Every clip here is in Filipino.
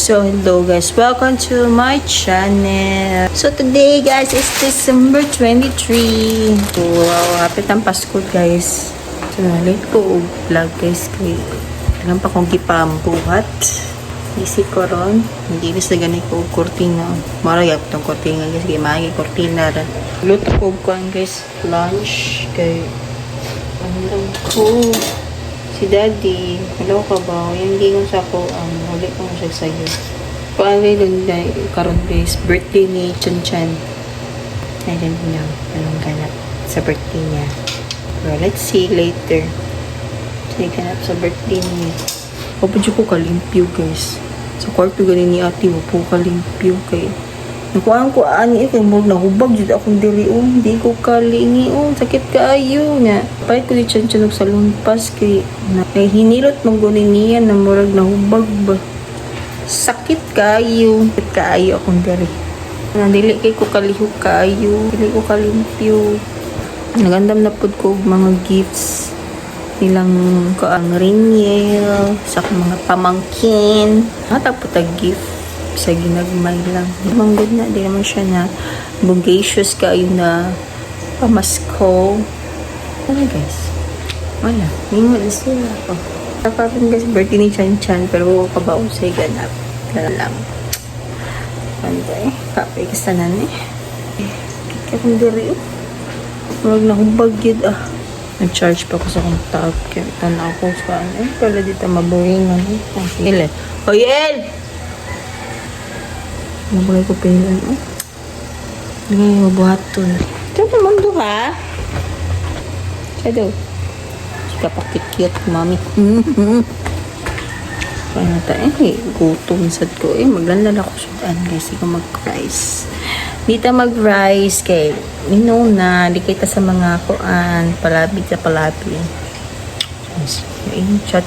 So hello guys, welcome to my channel. So today guys is December 23. Wow, hapit ang Pasko guys. So late ko vlog guys kay alam pa kong gipambuhat. Isi ko ron, hindi sa ganit ko kurtina. Marayap tong kurtina guys, kay magi kurtina ron. Luto ko guys, lunch kay ano ko. Si Daddy, hello ka ba? Yung gingon sa ako, huli ko siya sa'yo. Paano doon na karon guys, birthday ni Chan Chan. I don't know, anong ganap sa birthday niya. Well, let's see later. Sige ganap sa birthday niya. Papadyo ko kalimpyo guys. Sa kwarto ganin ni ate, wapo kalimpyo kay. Nakuhaan ko ani kay mo nahubag jud akong diri hindi ko kalingi sakit kaayo nga pait ko di Chan Chan og salon pas kay hinilot man gunin niya na murag nahubag ba sakit kaayo akong diri dili kay ko kalihok kaayo dili ko kalimpyo nagandam na pud ko og mga gifts nilang kaang ringel sa mga pamangkin natapot ang gift sa ginagmay lang. Manggod na, di naman siya na bogacious kayo na pamasko. Ano guys? Wala. Mingo na sila ako. Kapapin guys, birthday ni Chan Chan, pero huwag ka ba usay ganap? Kaya lang. Panday. Kapay kasanan eh. Kaya kong diri oh. Huwag na hubag yun ah. Nag-charge pa ko sa kong tag. Kaya tanaw ko sa ano eh. Kala dito mabuhingan eh. Sige. Hoyel! Nabagay ko pinulan, oh. Hindi nga yung mabuhaton. Ito pa mundo, ha? Siya daw. Siya pakit-cute, mami. Kaya na tayo, eh. Gutom sad ko, eh. Maglalala ko sudan, guys. Hindi ko mag-rice. Dito mag-rice, kay you know na, di kita sa mga kuan, palabi sa palabi. Yung chat.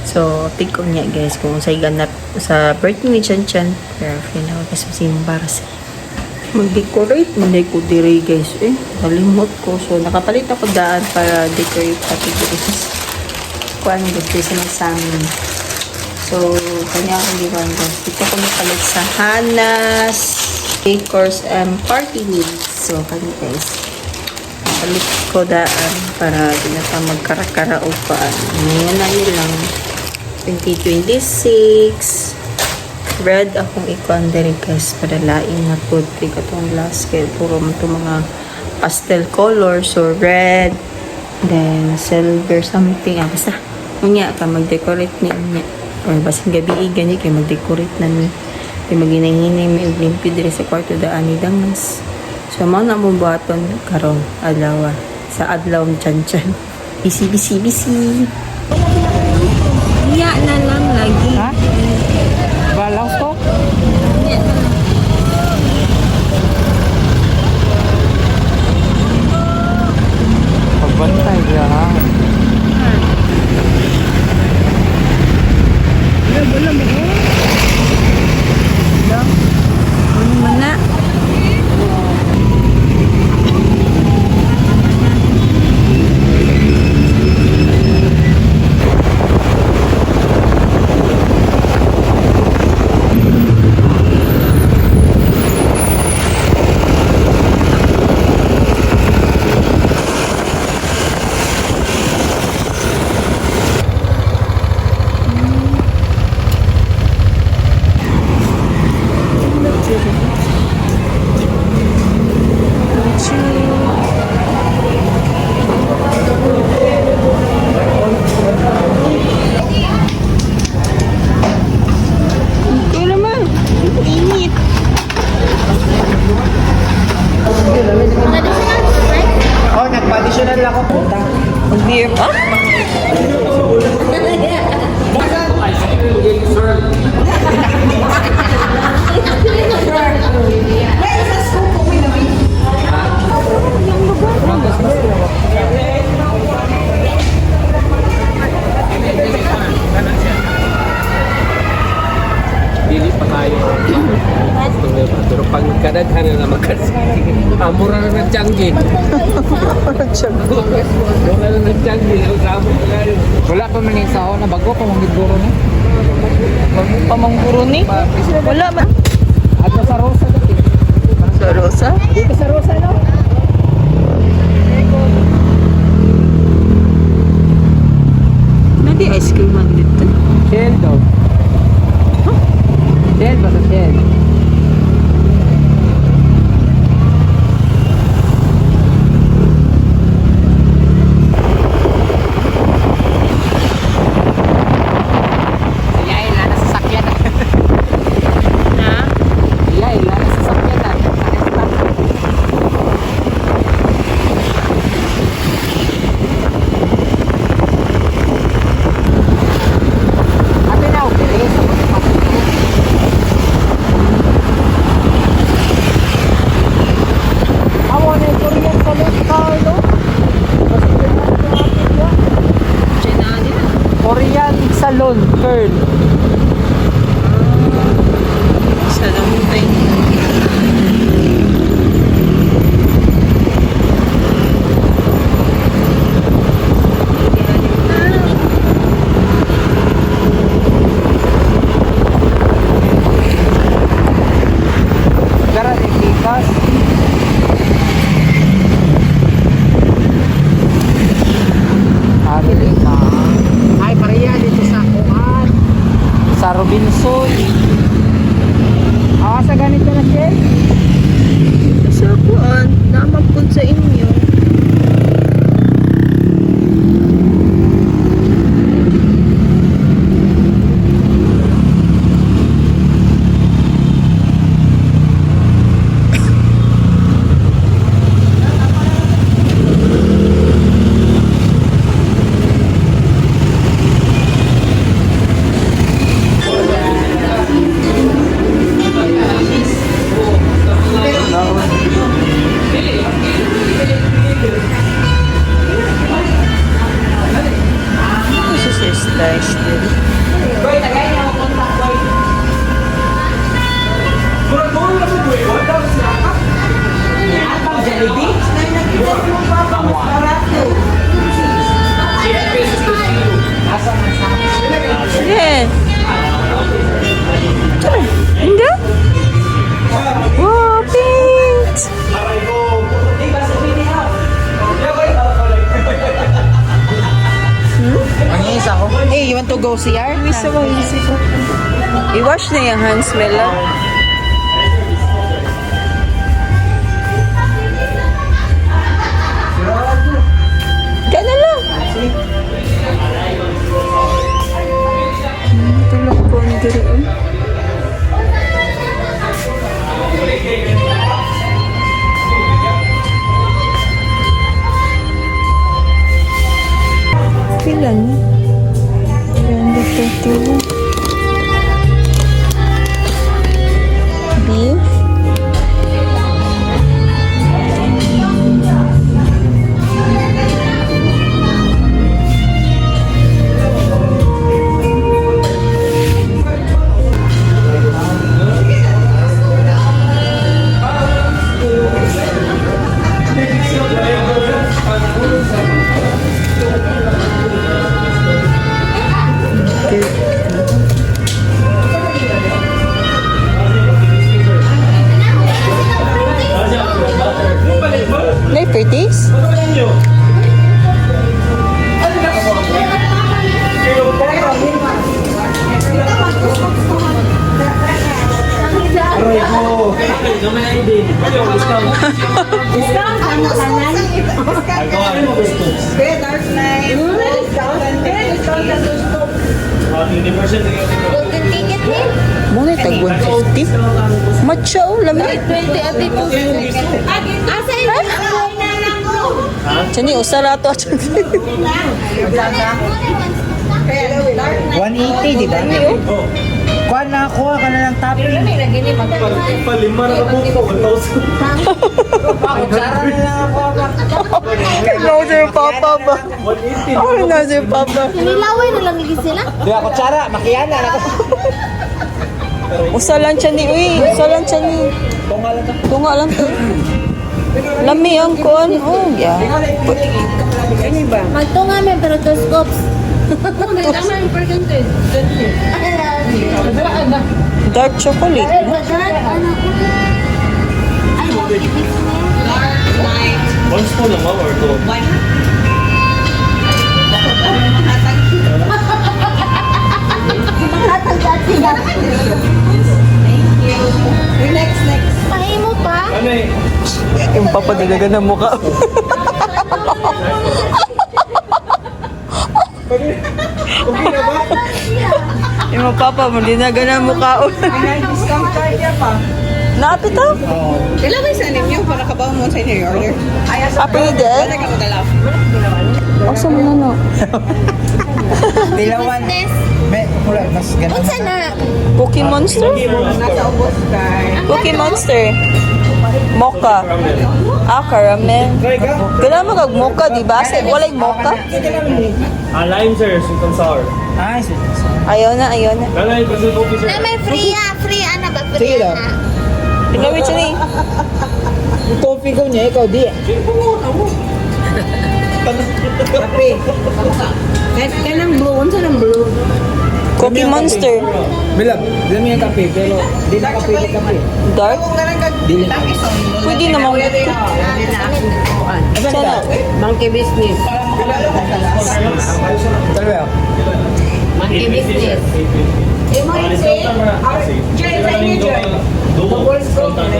So, pick ko niya guys kung sa'y ganap sa birthday ni Chan Chan. Pero, final kasi simbaras. Mag-decorate. Manday ko dire guys. Nalimot ko. So, nakapalit ako daan para decorate pati guys. Kuhaan guys sa nagsamin. So, kanya akong giwan guys. Dito ko napalit sa Hana's Decors and Party Needs. So, kanya guys. Napalit ko daan para di na pa magkarakara o paan. Ngayon na nilang 2026 red akong ikon guys para laing na po katong last kaya puro mo itong mga pastel color so red then silver something basta unya ka mag-decorate niya or basing gabi ganyan kaya mag-decorate na niya kaya maginahinay may limpyo diri sa kwarto daan ni dangas so mga namubuhaton karon adlaw sa adlaw ni Chan Chan busy iya na lang lagi. Ha? Balaw ko? Iya. Pagbantay ya ha? Wala mo. Lang. Ano mana? Additional ako punta. Mag-beer pa? Dili pa tayo. Pero pag kadaghan na magkasi. Mura na nagtiyanggi. Mura na nagtiyanggi. Wala pa man yung sao na bago pa mong giduro na. Pamangguro ni. Wala man. At sa Rosa dati. Sa Rosa? Dito sa Rosa, no? Nadi ice cream man dito. Shell daw. Shell ba sa Shell? Ha? Korean Salon Curl. Sa damutin. Gara de Kikas. Ay, pareha dito sa Kuan. Sa Robinson. Sa ganito na siya. Sa kuan, namapod sa inyo. This is nice din. Sige. Hindi? Wow, pink! Mangis ako. Hey, you want to go CR? Gusto ko, gusto ko. I-wash na yung hands, Mela. Diyan na lang. Tulog ko ang ganoon. Ilan? 331. Beef. Like for this? Muna tag 150. Matcha oh, lamig. 20 at ito. Asa yun? Chani usara to. 180, di ba? Kuan na ako, ka na lang topping. Palima na po po, 1,000. Kutsara na lang ako. Ano si Papa ba? 180. Ano na si Papa? Nilaway na lang igis sila. Di ba, kutsara, makiyana na ako. Usa lang chani, uy. Usa lang chani. Tunga lang to. Lami ang kuan. Oh, yeah. Magtunga may pero two scopes. Dark chocolate. Ay, ba dark? Ano? Ay, monkey business. One spoon naman or two? Makatagdat siya. Pahimo pa? Ano eh? Yung papadigagan ng mukha. Okay na ba? Yung mapapa mo, dinagan ng mukha. Naapit ah. Kailan kayo sa ninyo para kabaw mo sa inyo yung order? Apil din? Ano ka magalaw? Asa mo na no? Dilawan. Business. Mas ganun. Unsa na? Cookie Monster? Nasa ubos kay... Cookie Monster. Mocha. Caramel. Kailangan mo kag mocha, di ba? Kasi walay mocha. Lime sir, sweet and sour. Ay, Ayaw na, ayaw na. Lalay, Brazil coffee sir. Na may free free ano ba? Sige Free lang. na. Tinawid siya ni. yung coffee ko niya, ikaw di. Kape. Kaya ng blue. Unsa ng blue? Cookie Monster. Bilang, dilam yung kape, pero di na kape, di kape. Dark? Dili na. Pwede naman. Sana. Monkey business. Talaga. Monkey business. Ay,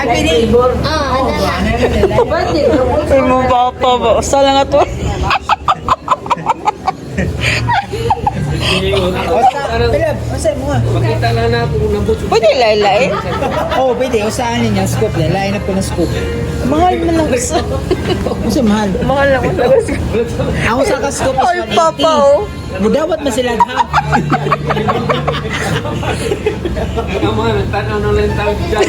pwede. Ah, ano na? Ay mo papa ba? Usa lang ato. Bilang, masay mo nga. Makita lang na kung nabot. Pwede laylay. Oo, pwede. Usahan niya, scoop niya. Line up ko ng scoop. Mahal man lang isa. Kasi mahal. Mahal lang ang tagas. Ako sa ka-scoop is Ay 180. papa oh. Mudawat man sila ha. Ang mga nagtanaw na lang tawag dyan.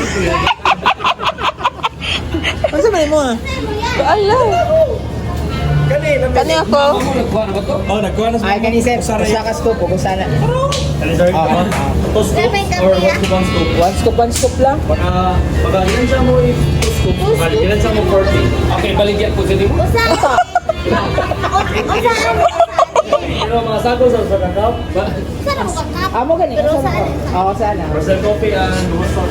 Masa man mo ah? Alam. Kani ako. Ako nagkuha na ba to? Oh, nagkuha na Ay, kanisa, sa ka-scoop ko, kung sana. Ano sir? Two scoop May kape, or ah? one scoop? 1 scoop lang. Baka ilan siya mo i-two scoop? Ilan siya mo 40? Okay, baligyan ko sa mo. Usa. Usa ano? Pero mga sako sa kakao? Usa na mo kakap. Amo ganito. Pero saan? Oo, sana. Brazil coffee and roasted.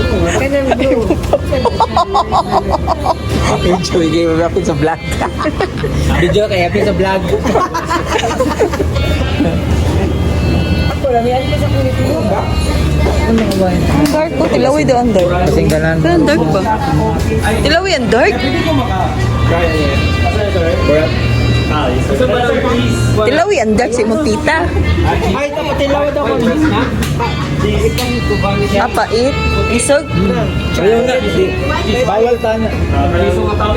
Kaya ng blue. Video, hindi mo rapid sa vlog. Video kaya rapid sa vlog. Ako lang, yan mo sa kunitino ba? Ano ba? Ang dark ko. Tilawi daw ang dark. Kasing ganan. Pero ang dark ba? Tilawi ang dark? So, sir, please. Tilawi ang dark si mong tita. Ay, tapos tilawad ako. Apait. Isog. Ayaw na. Bawal tana.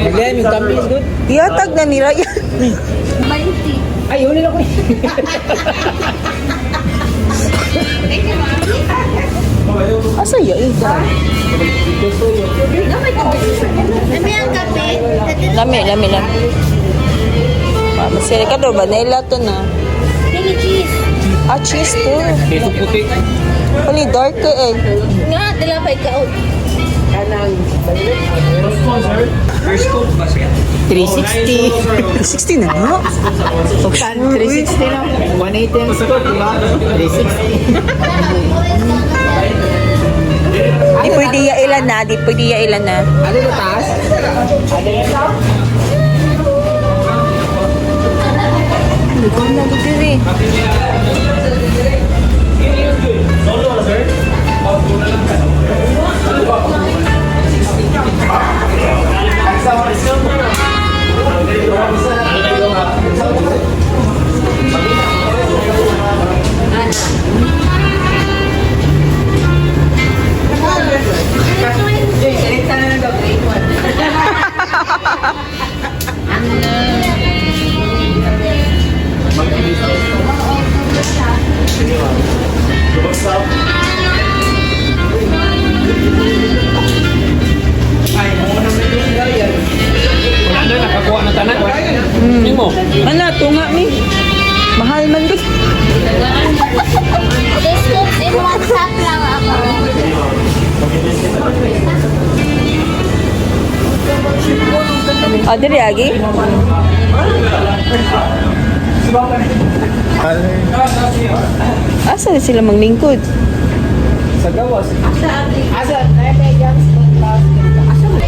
Again, yung tampi is good. Tiyatag na ni Ryan. 20. Ay, huli na ko. Asa yun? Ano yung kape? Lami, lami, lami. Masiri ka daw, vanilla to na. Dili cheese. Cheese to. Ito puti. Pali dark ka eh. Nga, tilapay ka. Oh. First scoop ba siya? 360. 60 na nga. 360 lang. 180 ang scoop, diba? 360. Di pwede ilan na, di pwede ilan na. Ano yung taas? Ikaw na bigiri. Wala na, nakakuha na tanan. Mo. Ano, tunga ni. Mahal man doon. This cook in WhatsApp lang ako. Dili agi. Asa na sila manglingkod? Sa gawas. Asa, naipegang sa plastic. Asa mo?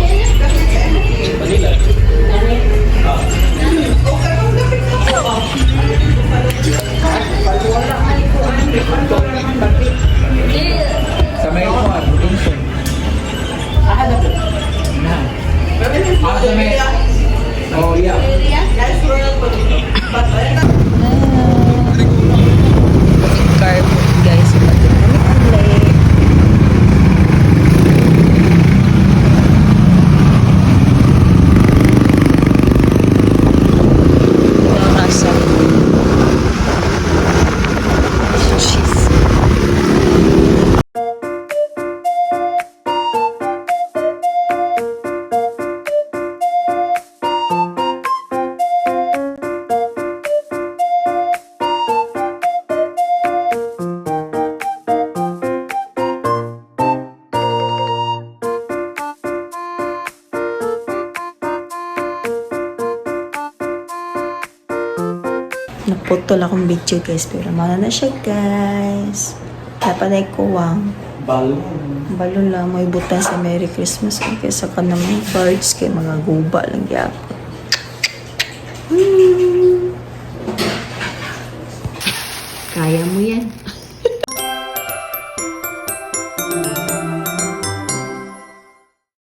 Sa may kuwan, Robinson. Sa may... Oh, yeah. Carpet guys. Kami rasa. Cheese. Naputol akong video guys, pero mana na siya guys. Napanay ko wang. Balon. Balon lang, may butan sa Merry Christmas. Kaya sa kanang mga birds, kay mga guba lang yapon. Kaya mo yan.